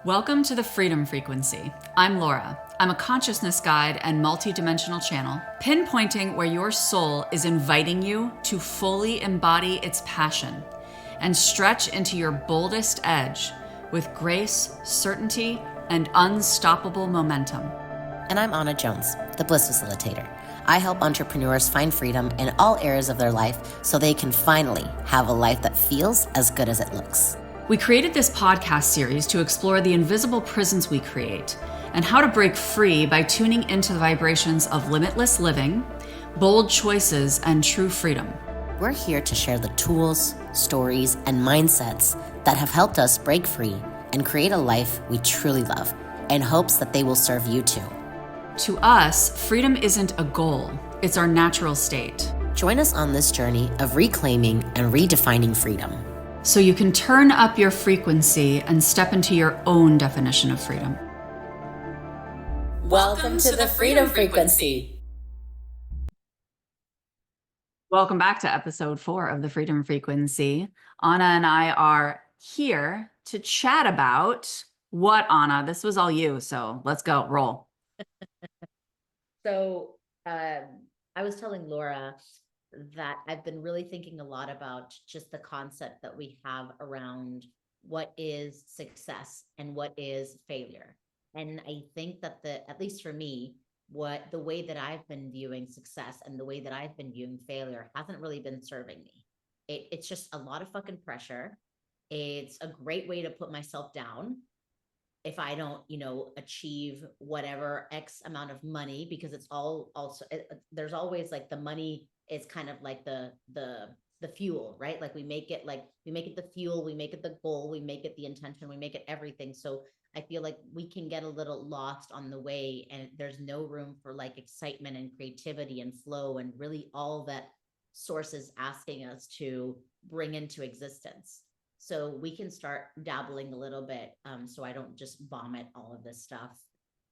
Welcome to the Freedom Frequency. I'm Laura. I'm a consciousness guide and multidimensional channel, pinpointing where your soul is inviting you to fully embody its passion and stretch into your boldest edge with grace, certainty, and unstoppable momentum. And I'm Anna Jones, the Bliss Facilitator. I help entrepreneurs find freedom in all areas of their life so they can finally have a life that feels as good as it looks. We created this podcast series to explore the invisible prisons we create and how to break free by tuning into the vibrations of limitless living, bold choices, and true freedom. We're here to share the tools, stories, and mindsets that have helped us break free and create a life we truly love in hopes that they will serve you too. To us, freedom isn't a goal, it's our natural state. Join us on this journey of reclaiming and redefining freedom, so you can turn up your frequency and step into your own definition of freedom. Welcome to the Freedom Frequency. Welcome back to episode 4 of the Freedom Frequency. Anna and I are here to chat about what, Anna? This was all you, so let's go, roll. So I was telling Laura that I've been really thinking a lot about just the concept that we have around what is success and what is failure. And I think that at least for me, the way that I've been viewing success and the way that I've been viewing failure hasn't really been serving me. It's just a lot of fucking pressure. It's a great way to put myself down if I don't, achieve whatever X amount of money, because it's all also, there's always like the money is kind of like the fuel, right? Like we make it the fuel, we make it the goal, we make it the intention, we make it everything. So I feel like we can get a little lost on the way, and there's no room for like excitement and creativity and flow and really all that source is asking us to bring into existence. So we can start dabbling a little bit, so I don't just vomit all of this stuff.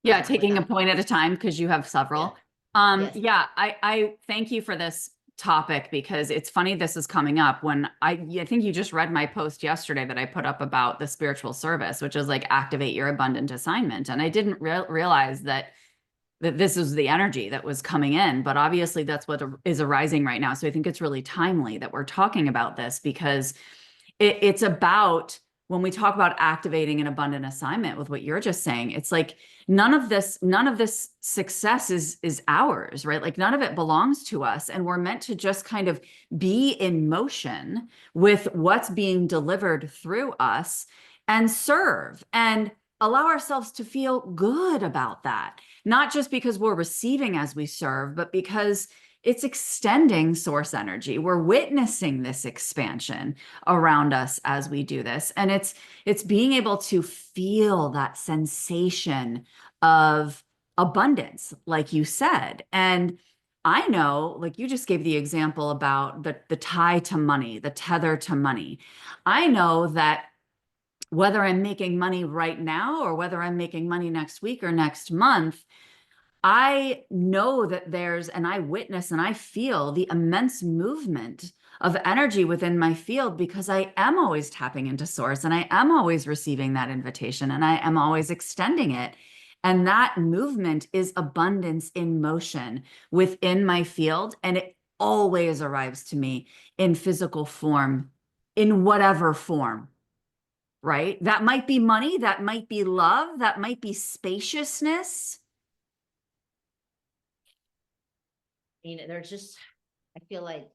Yeah, taking a point at a time because you have several. Yes. Yeah, I thank you for this topic, because it's funny this is coming up when I think you just read my post yesterday that I put up about the spiritual service, which is like activate your abundant assignment. And I didn't realize that this is the energy that was coming in, but obviously that's what is arising right now. So I think it's really timely that we're talking about this, because it's about, when we talk about activating an abundant assignment with what you're just saying, it's like none of this success is ours, right? Like none of it belongs to us. And we're meant to just kind of be in motion with what's being delivered through us and serve and allow ourselves to feel good about that. Not just because we're receiving as we serve, but because it's extending source energy. We're witnessing this expansion around us as we do this. And it's being able to feel that sensation of abundance, like you said. And I know, like you just gave the example about the tie to money, the tether to money. I know that whether I'm making money right now or whether I'm making money next week or next month, I know that and I witness and I feel the immense movement of energy within my field, because I am always tapping into source and I am always receiving that invitation and I am always extending it. And that movement is abundance in motion within my field. And it always arrives to me in physical form, in whatever form, right? That might be money, that might be love, that might be spaciousness. I feel like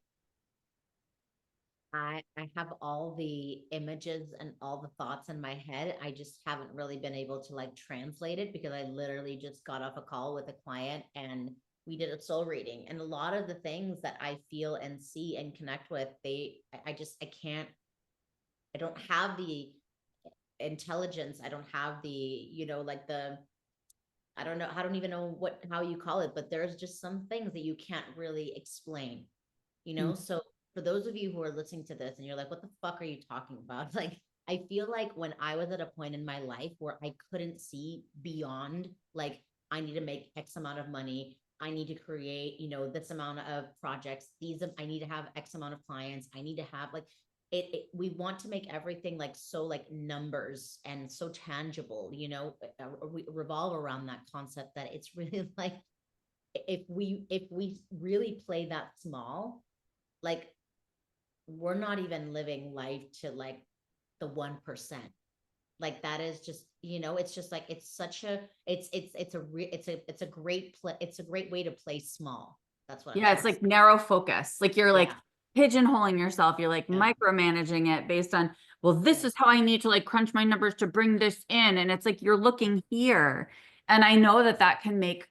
I have all the images and all the thoughts in my head. I just haven't really been able to like translate it, because I literally just got off a call with a client and we did a soul reading. And a lot of the things that I feel and see and connect with, I don't have the intelligence. I don't have I don't even know how you call it, but there's just some things that you can't really explain, So for those of you who are listening to this and you're like, what the fuck are you talking about? Like, I feel like when I was at a point in my life where I couldn't see beyond, like, I need to make X amount of money, I need to create, this amount of projects, I need to have X amount of clients, I need to have, like, we want to make everything like so like numbers and so tangible, you know, we revolve around that concept that it's really like, if we really play that small, like we're not even living life to like the 1%. Like that is just, you know, it's just like, it's such a, it's a great play. It's a great way to play small. That's what I'm Yeah, trying it's to say. like narrow focus. Like you're like Yeah. pigeonholing yourself. You're like Yeah. micromanaging it based on, well, this Yeah. is how I need to like crunch my numbers to bring this in. And it's like you're looking here. And I know that that can make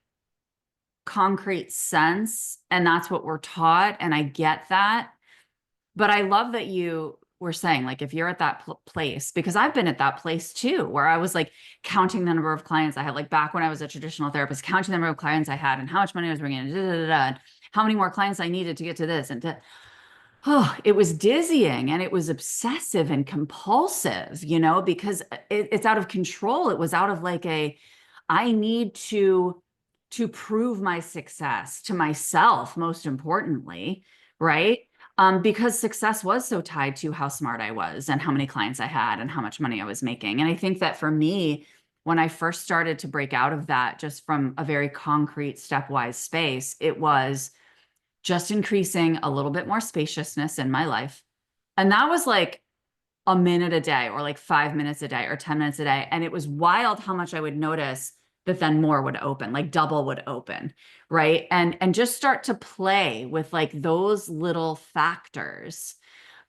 concrete sense. And that's what we're taught. And I get that. But I love that you were saying, like, if you're at that place, because I've been at that place too, where I was like counting the number of clients I had, like back when I was a traditional therapist, counting the number of clients I had and how much money I was bringing in, and how many more clients I needed to get to this and to, oh, it was dizzying and it was obsessive and compulsive, you know, because it's out of control. It was out of like I need to prove my success to myself, most importantly, right? Because success was so tied to how smart I was and how many clients I had and how much money I was making. And I think that for me, when I first started to break out of that, just from a very concrete, stepwise space, it was just increasing a little bit more spaciousness in my life. And that was like a minute a day or like 5 minutes a day or 10 minutes a day. And it was wild how much I would notice that then more would open, like double would open, right? And just start to play with like those little factors.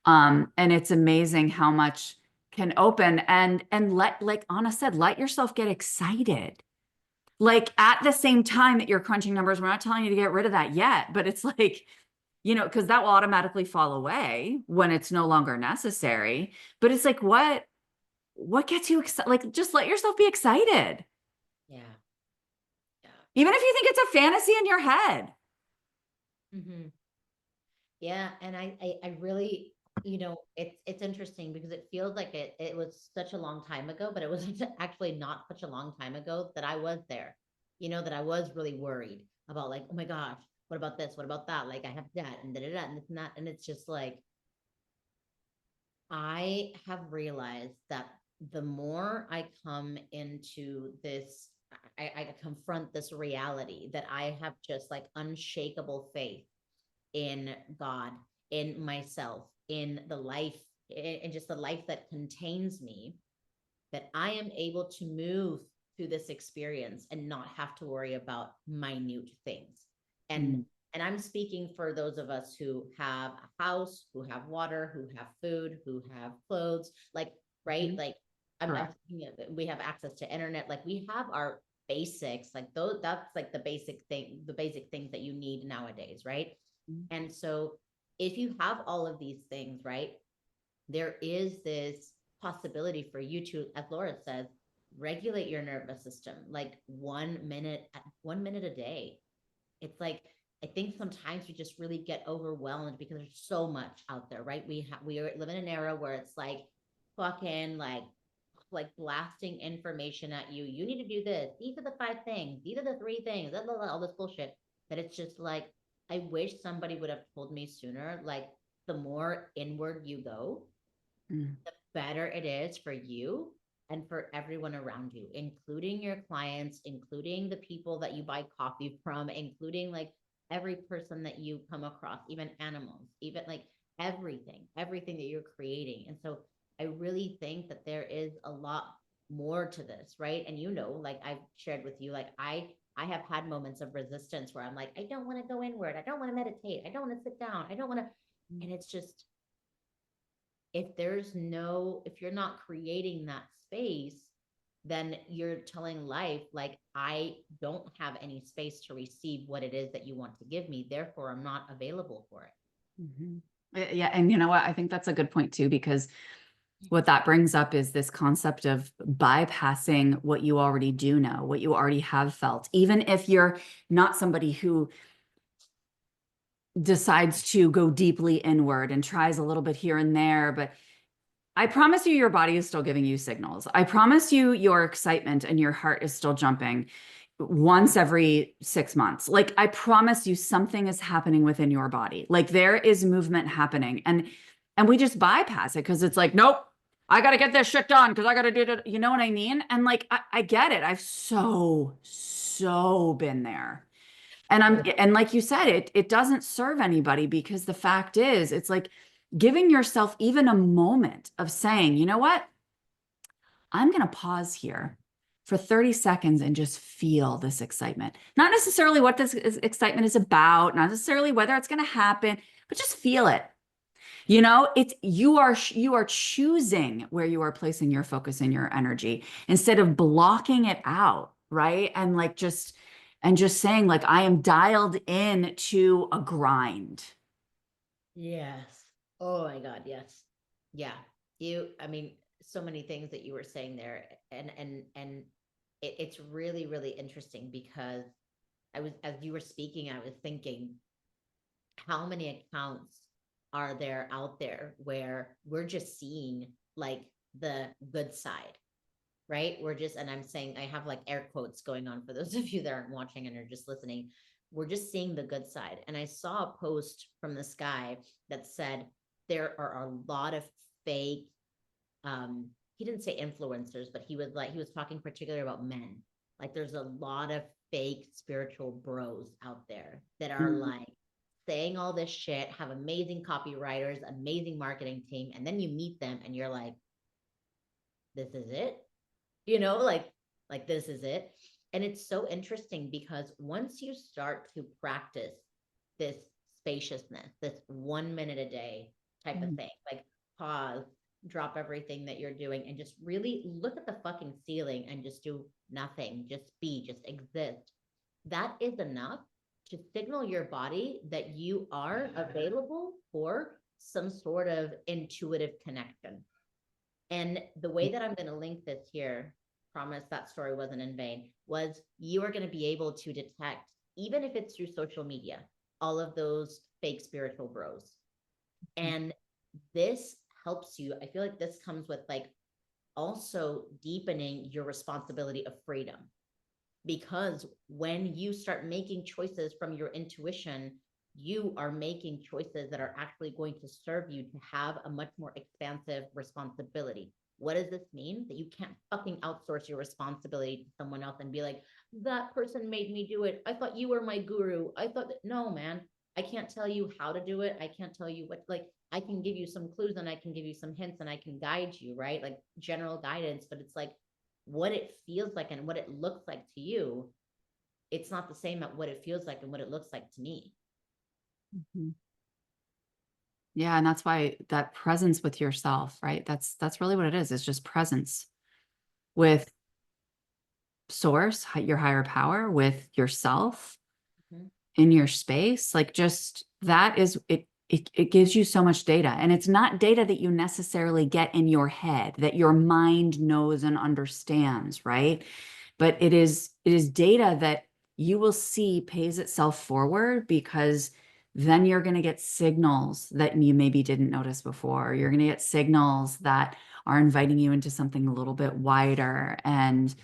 And it's amazing how much can open and let, like Anna said, let yourself get excited. Like at the same time that you're crunching numbers, we're not telling you to get rid of that yet, but it's like, you know, because that will automatically fall away when it's no longer necessary. But it's like, what gets you excited? Like, just let yourself be excited, Yeah. Yeah. even if you think it's a fantasy in your head. Mm-hmm. Yeah, and I really, you know, it's interesting because it feels like it was such a long time ago, but it was actually not such a long time ago that I was there. You know, that I was really worried about like, oh my gosh, what about this? What about that? Like I have debt and da da da and this and that. And it's just like I have realized that the more I come into this, I confront this reality that I have just like unshakable faith in God, in myself, in the life, in just the life that contains me, that I am able to move through this experience and not have to worry about minute things. And Mm. and I'm speaking for those of us who have a house, who have water, who have food, who have clothes, like right, Mhm. like I'm Correct. thinking we have access to internet, like we have our basics, like those, that's like the basic thing, the basic things that you need nowadays, right? Mm. And so if you have all of these things, right, there is this possibility for you to, as Laura says, regulate your nervous system like 1 minute a day. It's like, I think sometimes we just really get overwhelmed because there's so much out there, right? We live in an era where it's like fucking like blasting information at you. You need to do this. These are the 5 things. These are the 3 things. Blah, blah, blah, all this bullshit. That it's just like, I wish somebody would have told me sooner. Like, the more inward you go, Mm. the better it is for you and for everyone around you, including your clients, including the people that you buy coffee from, including like every person that you come across, even animals, even like everything that you're creating. And so I really think that there is a lot more to this, right? And you know, like I've shared with you, like I have had moments of resistance where I'm like, I don't want to go inward. I don't want to meditate. I don't want to sit down. I don't want to. And it's just, if you're not creating that space, then you're telling life like, I don't have any space to receive what it is that you want to give me, therefore I'm not available for it. Mhm. Yeah. And you know what? I think that's a good point too, because what that brings up is this concept of bypassing what you already do know, what you already have felt, even if you're not somebody who decides to go deeply inward and tries a little bit here and there. But I promise you, your body is still giving you signals. I promise you, your excitement and your heart is still jumping once every 6 months. Like, I promise you, something is happening within your body. Like, there is movement happening. And we just bypass it because it's like, nope, I got to get this shit done because I got to do it. You know what I mean? And like, I get it. I've so been there. And like you said, it doesn't serve anybody, because the fact is, it's like giving yourself even a moment of saying, you know what? I'm going to pause here for 30 seconds and just feel this excitement. Not necessarily what this excitement is about, not necessarily whether it's going to happen, but just feel it. You know, it's you are choosing where you are placing your focus and your energy instead of blocking it out, right? And just saying like, I am dialed in to a grind. Yes. Oh my God, yes. Yeah. I mean, so many things that you were saying there. And it's really, really interesting because as you were speaking, I was thinking, how many accounts are there out there where we're just seeing like the good side, right? And I'm saying, I have like air quotes going on for those of you that aren't watching and are just listening. We're just seeing the good side. And I saw a post from this guy that said there are a lot of fake, he didn't say influencers, but he was talking particularly about men. Like there's a lot of fake spiritual bros out there that are like saying all this shit, have amazing copywriters, amazing marketing team, and then you meet them and you're like, this is it? Like this is it. And it's so interesting because once you start to practice this spaciousness, this 1 minute a day type of thing, like pause, drop everything that you're doing and just really look at the fucking ceiling and just do nothing, just be, just exist. That is enough to signal your body that you are available for some sort of intuitive connection. And the way that I'm going to link this here, promise that story wasn't in vain, was you are going to be able to detect, even if it's through social media, all of those fake spiritual bros. And this helps you. I feel like this comes with like also deepening your responsibility of freedom. Because when you start making choices from your intuition, you are making choices that are actually going to serve you to have a much more expansive responsibility. What does this mean? That you can't fucking outsource your responsibility to someone else and be like, that person made me do it. I thought you were my guru. I thought that, no, man, I can't tell you how to do it. I can't tell you what, like, I can give you some clues and I can give you some hints and I can guide you, right? Like general guidance, but it's like what it feels like and what it looks like to you. It's not the same at what it feels like and what it looks like to me. Yeah, and that's why that presence with yourself, right? That's really what it is. It's just presence with source, your higher power, with yourself in your space. Like just that is it. It gives you so much data, and it's not data that you necessarily get in your head that your mind knows and understands, right? But it is data that you will see pays itself forward, because then you're going to get signals that you maybe didn't notice before. You're going to get signals that are inviting you into something a little bit wider. And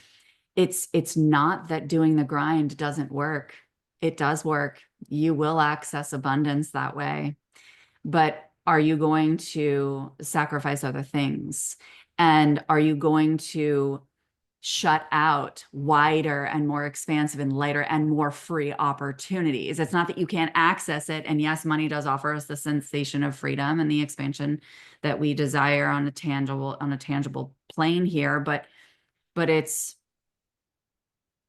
it's not that doing the grind doesn't work. It does work. You will access abundance that way. But are you going to sacrifice other things? And are you going to shut out wider and more expansive and lighter and more free opportunities? It's not that you can't access it. And yes, money does offer us the sensation of freedom and the expansion that we desire on a tangible plane here. But it's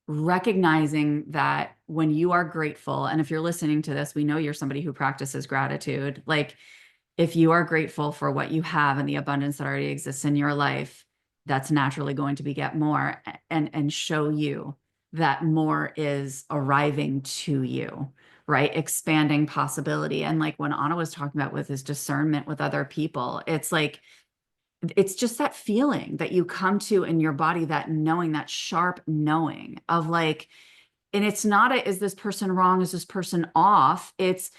recognizing that when you are grateful, and if you're listening to this, we know you're somebody who practices gratitude. Like if you are grateful for what you have and the abundance that already exists in your life, that's naturally going to beget more and show you that more is arriving to you, right? Expanding possibility. And like when Anna was talking about with his discernment with other people, it's like, it's just that feeling that you come to in your body, that knowing, that sharp knowing of like, and it's not is this person wrong? Is this person off? It's,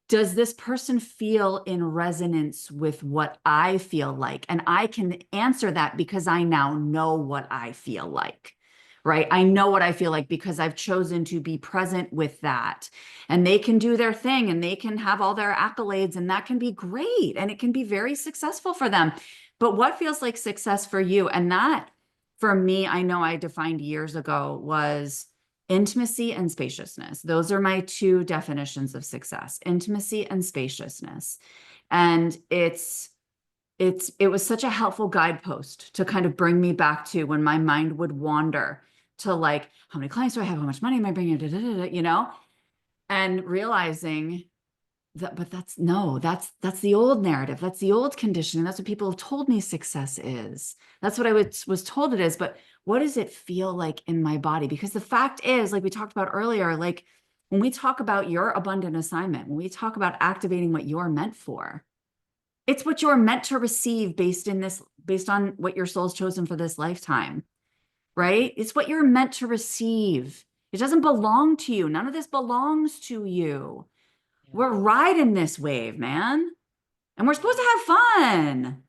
does this person feel in resonance with what I feel like? And I can answer that because I now know what I feel like, right? I know what I feel like because I've chosen to be present with that. And they can do their thing and they can have all their accolades, and that can be great and it can be very successful for them. But what feels like success for you? And that, for me, I know I defined years ago, was intimacy and spaciousness. Those are my two definitions of success: intimacy and spaciousness. And it was such a helpful guidepost to kind of bring me back to when my mind would wander to like, how many clients do I have? How much money am I bringing? Da, da, da, da, you know, and realizing that, but that's the old narrative. That's the old conditioning. That's what people have told me success is. That's what I was told it is. But what does it feel like in my body? Because the fact is, like we talked about earlier, like when we talk about your abundant assignment, when we talk about activating what you're meant for, it's what you're meant to receive based on what your soul's chosen for this lifetime, right? It's what you're meant to receive. It doesn't belong to you. None of this belongs to you. Yeah. We're riding this wave, man. And we're supposed to have fun.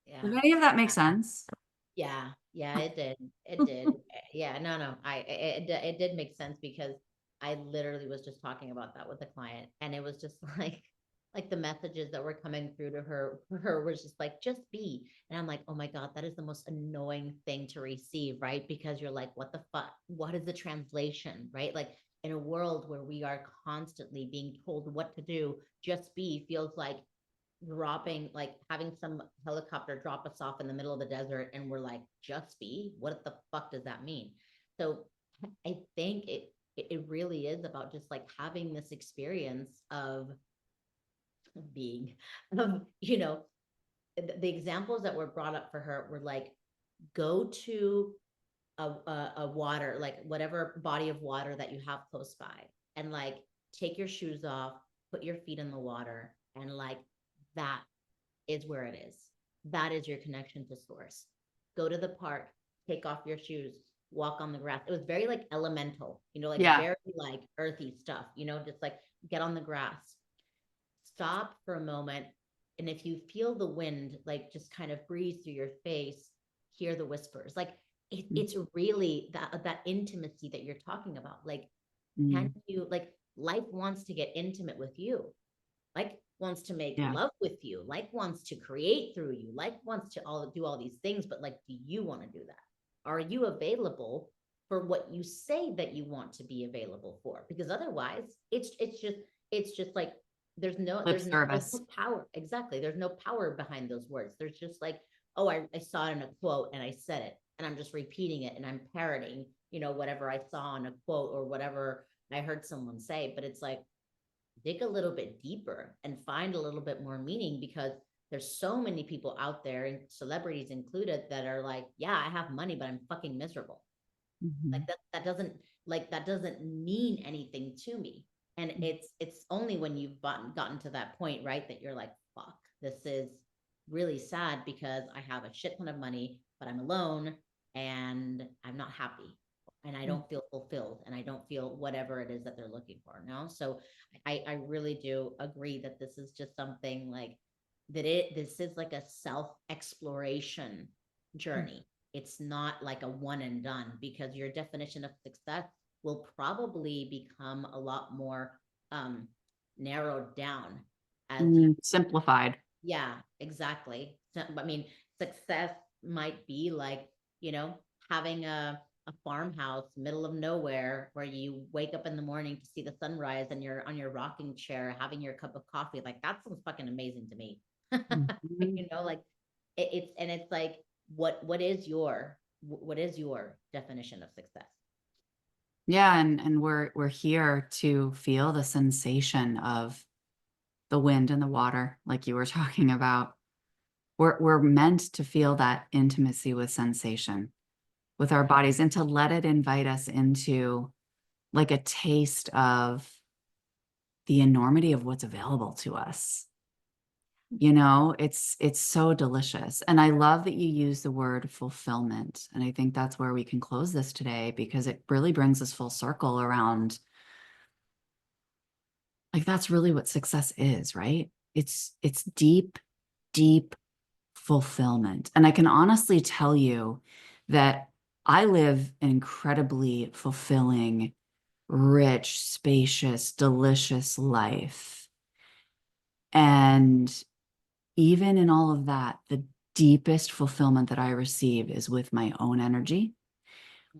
Yeah. Does Yeah. any of that make sense? Yeah, yeah, it did. It did. Yeah, no, it did make sense because I literally was just talking about that with the client, and it was just like the messages that were coming through to her for her was just like, just be. And I'm like, oh my God, that is the most annoying thing to receive, right? Because you're like, what the fuck? What is the translation, right? Like in a world where we are constantly being told what to do, just be feels like dropping, like having some helicopter drop us off in the middle of the desert and we're like, just be, what the fuck does that mean? So I think it really is about just like having this experience of being, you know, the examples that were brought up for her were like, go to a water, like whatever body of water that you have close by, and like take your shoes off, put your feet in the water, and like that is where it is. That is your connection to source. Go to the park, take off your shoes, walk on the grass. It was very like elemental, you know, like Yeah. very like earthy stuff, you know, just like get on the grass, stop for a moment. And if you feel the wind, like just kind of breathe through your face, hear the whispers. Like it's really that intimacy that you're talking about. Like, can you, like, life wants to get intimate with you, like wants to make Yeah. love with you, like wants to create through you, like wants to all do all these things, but like, do you want to do that? Are you available for what you say that you want to be available for? Because otherwise it's just like Lip there's service. no power. Exactly, there's no power behind those words. There's just like, oh, I saw it in a quote and I said it and I'm just repeating it and I'm parroting, you know, whatever I saw in a quote or whatever I heard someone say. But it's like, dig a little bit deeper and find a little bit more meaning, because there's so many people out there, and celebrities included, that are like, yeah, I have money, but I'm fucking miserable. Mhm. Like that doesn't mean anything to me. And it's only when you've gotten to that point, right, that you're like, fuck, this is really sad because I have a shit ton of money, but I'm alone and I'm not happy and I don't feel fulfilled and I don't feel whatever it is that they're looking for. No. So I really do agree that this is just something like this is like a self exploration journey. It's not like a one and done, because your definition of success will probably become a lot more narrowed down as you, Simplified. yeah, exactly. So, I mean, success might be like, you know, having a farmhouse middle of nowhere where you wake up in the morning to see the sunrise and you're on your rocking chair having your cup of coffee. Like that sounds fucking amazing to me. Mhm. You know, like it's like, what is your definition of success? Yeah, and we're here to feel the sensation of the wind and the water, like you were talking about. We're meant to feel that intimacy with sensation, with our bodies, and to let it invite us into like a taste of the enormity of what's available to us. You know, it's so delicious. And I love that you use the word fulfillment. And I think that's where we can close this today, because it really brings us full circle around, like, that's really what success is, right? It's deep, deep fulfillment. And I can honestly tell you that I live an incredibly fulfilling, rich, spacious, delicious life. And even in all of that, the deepest fulfillment that I receive is with my own energy,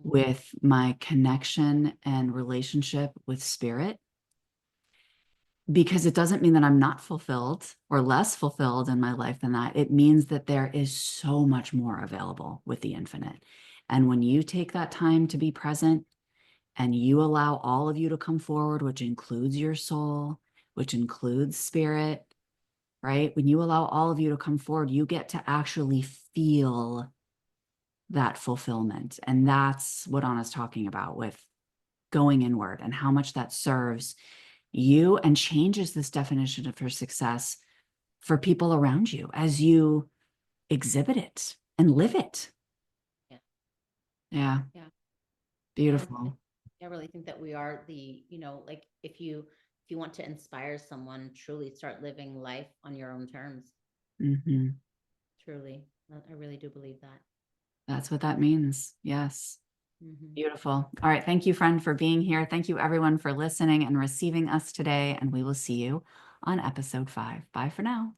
with my connection and relationship with spirit, because it doesn't mean that I'm not fulfilled or less fulfilled in my life than that. It means that there is so much more available with the infinite. And when you take that time to be present and you allow all of you to come forward, which includes your soul, which includes spirit, right? When you allow all of you to come forward, you get to actually feel that fulfillment. And that's what Anna's talking about with going inward and how much that serves you and changes this definition of her success for people around you as you exhibit it and live it. Yeah. Yeah. Yeah. Beautiful. I really think that we are the, like if you want to inspire someone, truly start living life on your own terms. Mm-hmm. Truly. I really do believe that. That's what that means. Yes. Mm-hmm. Beautiful. All right. Thank you, friend, for being here. Thank you, everyone, for listening and receiving us today. And we will see you on episode 5. Bye for now.